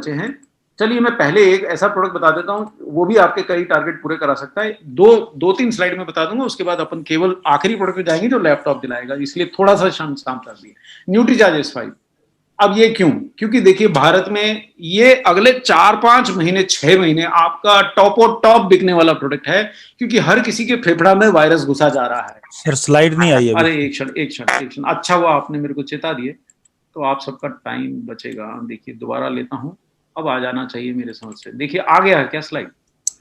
बचे हैं। चलिए मैं पहले एक ऐसा प्रोडक्ट बता देता हूँ, वो भी आपके कई टारगेट पूरे करा सकता है। दो तीन स्लाइड में बता दूंगा, उसके बाद अपन केवल आखिरी प्रोडक्ट में जाएंगे जो लैपटॉप दिलाएगा, इसलिए थोड़ा सा शाम कर दिए। Nutricharge S5। अब ये क्यों? क्योंकि देखिए भारत में ये अगले 4-5 महीने 6 महीने आपका टॉप और टॉप बिकने वाला प्रोडक्ट है, क्योंकि हर किसी के फेफड़ा में वायरस घुसा जा रहा है। सर स्लाइड नहीं आई अभी। अरे एक क्षण, अच्छा हुआ आपने मेरे को चेता दिए, तो आप सबका टाइम बचेगा। देखिए दोबारा लेता हूं, अब आ जाना चाहिए मेरे समझ से। देखिए आ गया है क्या स्लाइड?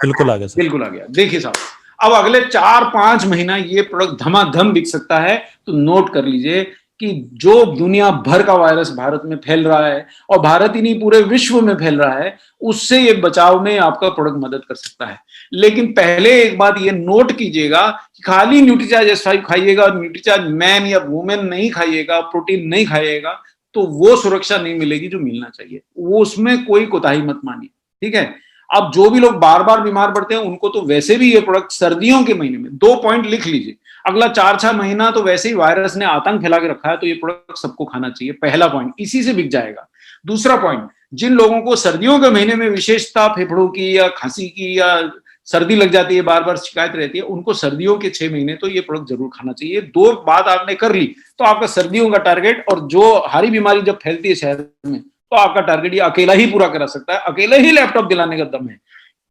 बिल्कुल आ गया सर। बिल्कुल आ गया। देखिए साहब, अब अगले 4-5 महीना ये प्रोडक्ट धमाधम बिक सकता है। तो नोट कर लीजिए कि जो दुनिया भर का वायरस भारत में फैल रहा है, और भारत ही नहीं पूरे विश्व में फैल रहा है, उससे ये बचाव में आपका प्रोडक्ट मदद कर सकता है। लेकिन पहले एक बात ये नोट कीजिएगा कि खाली न्यूट्रीचार्ज S5 खाइएगा, न्यूट्रीचार्ज मैन या वुमेन नहीं खाइएगा, प्रोटीन नहीं खाइएगा, तो वो सुरक्षा नहीं मिलेगी जो मिलना चाहिए। वो उसमें कोई कोताही मत मानिए, ठीक है। अब जो भी लोग बार बार बीमार पड़ते हैं उनको तो वैसे भी ये प्रोडक्ट सर्दियों के महीने में, 2 पॉइंट लिख लीजिए, अगला 4-6 महीना तो वैसे ही वायरस ने आतंक फैला के रखा है, तो ये प्रोडक्ट सबको खाना चाहिए। पहला पॉइंट, इसी से बिक जाएगा। दूसरा पॉइंट, जिन लोगों को सर्दियों के महीने में विशेषता फेफड़ों की या खांसी की या सर्दी लग जाती है, बार बार शिकायत रहती है, उनको सर्दियों के 6 महीने तो ये प्रोडक्ट जरूर खाना चाहिए। 2 बात आपने कर ली तो आपका सर्दियों का टारगेट, और जो हारी बीमारी जब फैलती है शहर में, तो आपका टारगेट ये अकेला ही पूरा करा सकता है। अकेले ही लैपटॉप दिलाने का दम है।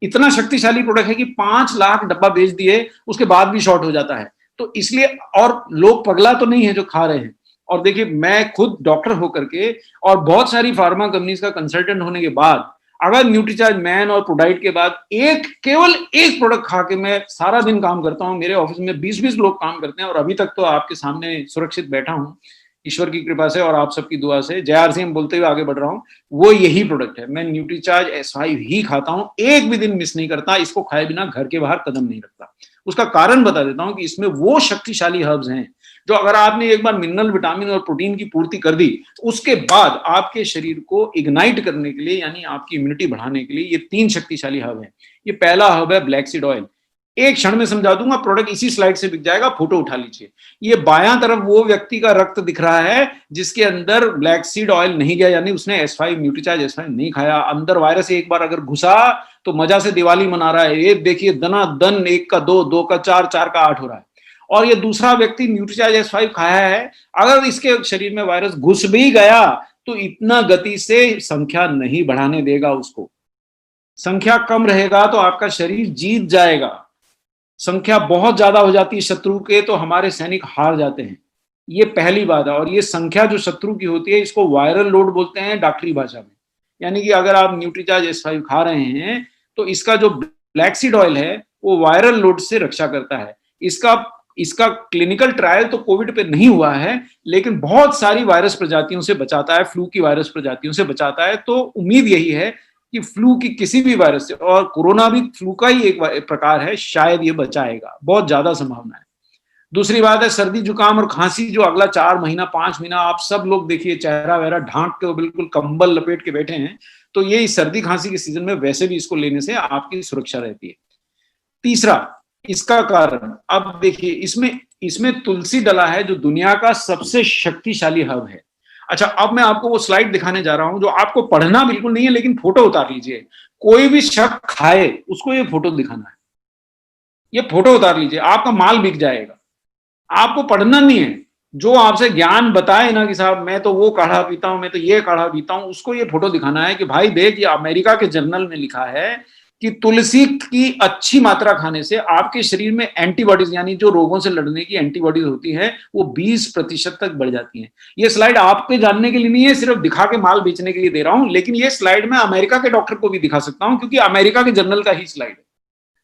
इतना शक्तिशाली प्रोडक्ट है कि 5 लाख डब्बा बेच दिए, उसके बाद भी शॉर्ट हो जाता है। तो इसलिए, और लोग पगला तो नहीं है जो खा रहे हैं। और देखिए मैं खुद डॉक्टर होकर के और बहुत सारी फार्मा कंपनीज का कंसल्टेंट होने के बाद, अगर न्यूट्रीचार्ज मैन और प्रोडाइट के बाद केवल एक प्रोडक्ट खा के मैं सारा दिन काम करता हूं, मेरे ऑफिस में 20-20 लोग काम करते हैं, और अभी तक तो आपके सामने सुरक्षित बैठा हूं ईश्वर की कृपा से और आप सबकी दुआ से, JRCM बोलते हुए आगे बढ़ रहा हूं, वो यही प्रोडक्ट है। मैं न्यूट्रीचार्ज S5 ही खाता हूं, एक भी दिन मिस नहीं करता। इसको खाए बिना घर के बाहर कदम नहीं रखता। उसका कारण बता देता हूं कि इसमें वो शक्तिशाली हर्ब्स हैं जो अगर आपने एक बार मिनरल, विटामिन और प्रोटीन की पूर्ति कर दी, तो उसके बाद आपके शरीर को इग्नाइट करने के लिए, यानी आपकी इम्यूनिटी बढ़ाने के लिए, ये 3 शक्तिशाली हर्ब है। ये पहला हर्ब है ब्लैक सीड ऑयल। एक क्षण में समझा दूंगा, प्रोडक्ट इसी स्लाइड से बिक जाएगा, फोटो उठा लीजिए। ये बायां तरफ वो व्यक्ति का रक्त दिख रहा है जिसके अंदर ब्लैक सीड ऑयल नहीं गया, यानी उसने S5 न्यूट्रीचार्ज S5 नहीं खाया। अंदर वायरस एक बार अगर घुसा तो मजा से दिवाली मना रहा है। ये देखिए दना दन, 1 का 2, 2 का 4, 4 का 8 हो रहा है। और ये दूसरा व्यक्ति न्यूट्रीचार्ज S5 खाया है, अगर इसके शरीर में वायरस घुस भी गया तो इतना गति से संख्या नहीं बढ़ाने देगा उसको। संख्या कम रहेगा तो आपका शरीर जीत जाएगा। संख्या बहुत ज्यादा हो जाती है शत्रु के तो हमारे सैनिक हार जाते हैं। ये पहली बात है। और ये संख्या जो शत्रु की होती है, इसको वायरल लोड बोलते हैं डॉक्टरी भाषा में। यानी कि अगर आप न्यूट्रीचार्ज S5 खा रहे हैं तो इसका जो ब्लैक सीड ऑयल है वो वायरल लोड से रक्षा करता है। इसका क्लिनिकल ट्रायल तो कोविड पे नहीं हुआ है, लेकिन बहुत सारी वायरस प्रजातियों से बचाता है, फ्लू की वायरस प्रजातियों से बचाता है। तो उम्मीद यही है कि फ्लू की किसी भी वायरस से, और कोरोना भी फ्लू का ही एक प्रकार है, शायद ये बचाएगा, बहुत ज्यादा संभावना है। दूसरी बात है सर्दी जुकाम और खांसी, जो अगला 4 महीना 5 महीना आप सब लोग देखिए चेहरा वहरा ढांक के बिल्कुल कंबल लपेट के बैठे हैं, तो ये सर्दी खांसी के सीजन में वैसे भी इसको लेने से आपकी सुरक्षा रहती है। तीसरा इसका कारण, अब देखिए इसमें तुलसी डला है जो दुनिया का सबसे शक्तिशाली हर्ब है। अच्छा, अब मैं आपको वो स्लाइड दिखाने जा रहा हूं जो आपको पढ़ना बिल्कुल नहीं है, लेकिन फोटो उतार लीजिए। कोई भी शख्स खाए उसको ये फोटो दिखाना है। ये फोटो उतार लीजिए, आपका माल बिक जाएगा। आपको पढ़ना नहीं है, जो आपसे ज्ञान बताए ना कि साहब मैं तो वो काढ़ा पीता हूं, मैं तो ये काढ़ा पीता हूं, उसको ये फोटो दिखाना है कि भाई देख, ये अमेरिका के जर्नल में लिखा है कि तुलसी की अच्छी मात्रा खाने से आपके शरीर में एंटीबॉडीज, यानी जो रोगों से लड़ने की एंटीबॉडीज होती है, वो 20% तक बढ़ जाती हैं। ये स्लाइड आप पे जानने के लिए नहीं है, सिर्फ दिखा के माल बेचने के लिए दे रहा हूं, लेकिन ये स्लाइड मैं अमेरिका के डॉक्टर को भी दिखा सकता हूं क्योंकि अमेरिका के जर्नल का ही स्लाइड है।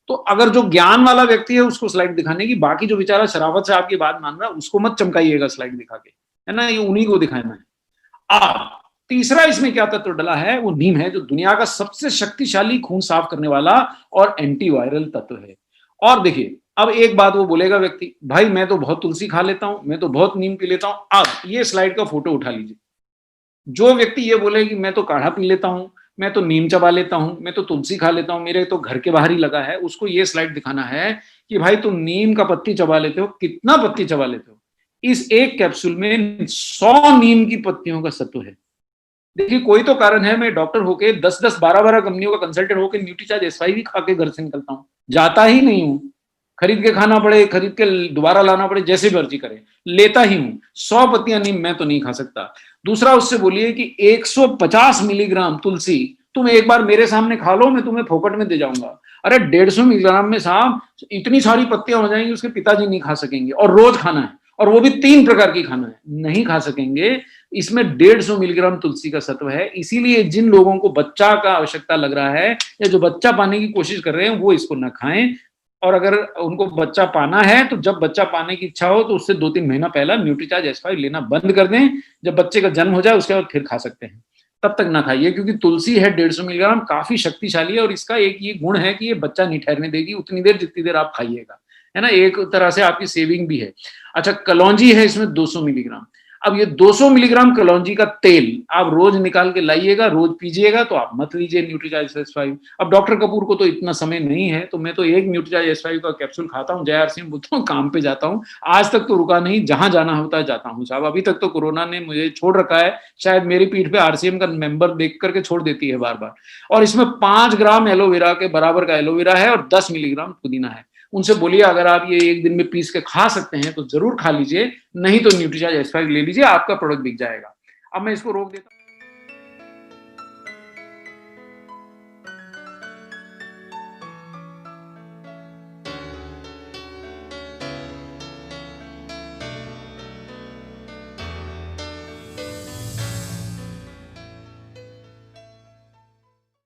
तो अगर जो ज्ञान वाला व्यक्ति है उसको स्लाइड दिखाने की, बाकी जो बेचारा शराफत से आपकी बात मान रहा है उसको मत चमकाइएगा स्लाइड दिखा के, है ना, ये उन्हीं को दिखाना है। तीसरा इसमें क्या तत्व डला है, वो नीम है, जो दुनिया का सबसे शक्तिशाली खून साफ करने वाला और एंटीवायरल तत्व है। और देखिए, अब एक बात वो बोलेगा व्यक्ति, भाई मैं तो बहुत तुलसी खा लेता हूं, मैं तो बहुत नीम पी लेता हूं। अब ये स्लाइड का फोटो उठा लीजिए। जो व्यक्ति ये बोले कि मैं तो काढ़ा पी लेता हूं, मैं तो नीम चबा लेता हूं, मैं तो तुलसी खा लेता हूं, मेरे तो घर के बाहर ही लगा है, उसको ये स्लाइड दिखाना है कि भाई तुम नीम का पत्ती चबा लेते हो, कितना पत्ती चबा लेते हो। इस एक कैप्सूल में 100 नीम की पत्तियों का सत्व है। देखिए कोई तो कारण है, मैं डॉक्टर होके 10-10, 12-12 कंपनियों का कंसल्टेंट होके न्यूट्रीचार्ज एस5 भी खा के घर से निकलता हूँ, जाता ही नहीं हूँ। खरीद के खाना पड़े, खरीद के दोबारा लाना पड़े, जैसे मर्जी करे, लेता ही हूँ। 100 पत्तियां नहीं, मैं तो नहीं खा सकता। दूसरा, उससे बोलिए कि 150 मिलीग्राम तुलसी तुम एक बार मेरे सामने खा लो, मैं तुम्हें फोकट में दे जाऊंगा। अरे 150 मिलीग्राम में साहब इतनी सारी पत्तियां हो जाएंगी, उसके पिताजी नहीं खा सकेंगे, और रोज खाना है, और वो भी 3 प्रकार की खाना है, नहीं खा सकेंगे। इसमें 150 मिलीग्राम तुलसी का सत्व है, इसीलिए जिन लोगों को बच्चा का आवश्यकता लग रहा है या जो बच्चा पाने की कोशिश कर रहे हैं, वो इसको ना खाएं। और अगर उनको बच्चा पाना है तो जब बच्चा पाने की इच्छा हो तो उससे 2-3 महीना पहला न्यूट्रीचार्ज एस5 लेना बंद कर दें। जब बच्चे का जन्म हो जाए उसके बाद फिर खा सकते हैं, तब तक ना खाइए, क्योंकि तुलसी है 150 मिलीग्राम, काफी शक्तिशाली है, और इसका एक ये गुण है कि ये बच्चा नहीं ठहरने देगी उतनी देर जितनी देर आप खाइएगा, है ना। एक तरह से आपकी सेविंग भी है। अच्छा, कलौंजी है इसमें 200 मिलीग्राम। अब ये 200 मिलीग्राम कलौंजी का तेल आप रोज निकाल के लाइएगा, रोज पीजिएगा, तो आप मत लीजिए न्यूट्रीचार्ज एस5। अब डॉक्टर कपूर को तो इतना समय नहीं है, तो मैं तो एक न्यूट्रीचार्ज एस5 का कैप्सूल खाता हूँ, जय आरसीएम बोलता हूँ, काम पे जाता हूँ। आज तक तो रुका नहीं, जहां जाना होता है जाता हूँ साहब। अभी तक तो कोरोना ने मुझे छोड़ रखा है, शायद मेरी पीठ पे आरसीएम का मेंबर देख करके छोड़ देती है बार बार। और इसमें 5 ग्राम एलोवेरा के बराबर का एलोवेरा है और 10 मिलीग्राम पुदीना है। उनसे बोलिए अगर आप ये एक दिन में पीस के खा सकते हैं तो जरूर खा लीजिए, नहीं तो न्यूट्रीचार्ज एस5 ले लीजिए, आपका प्रोडक्ट बिक जाएगा। अब मैं इसको रोक देता हूँ।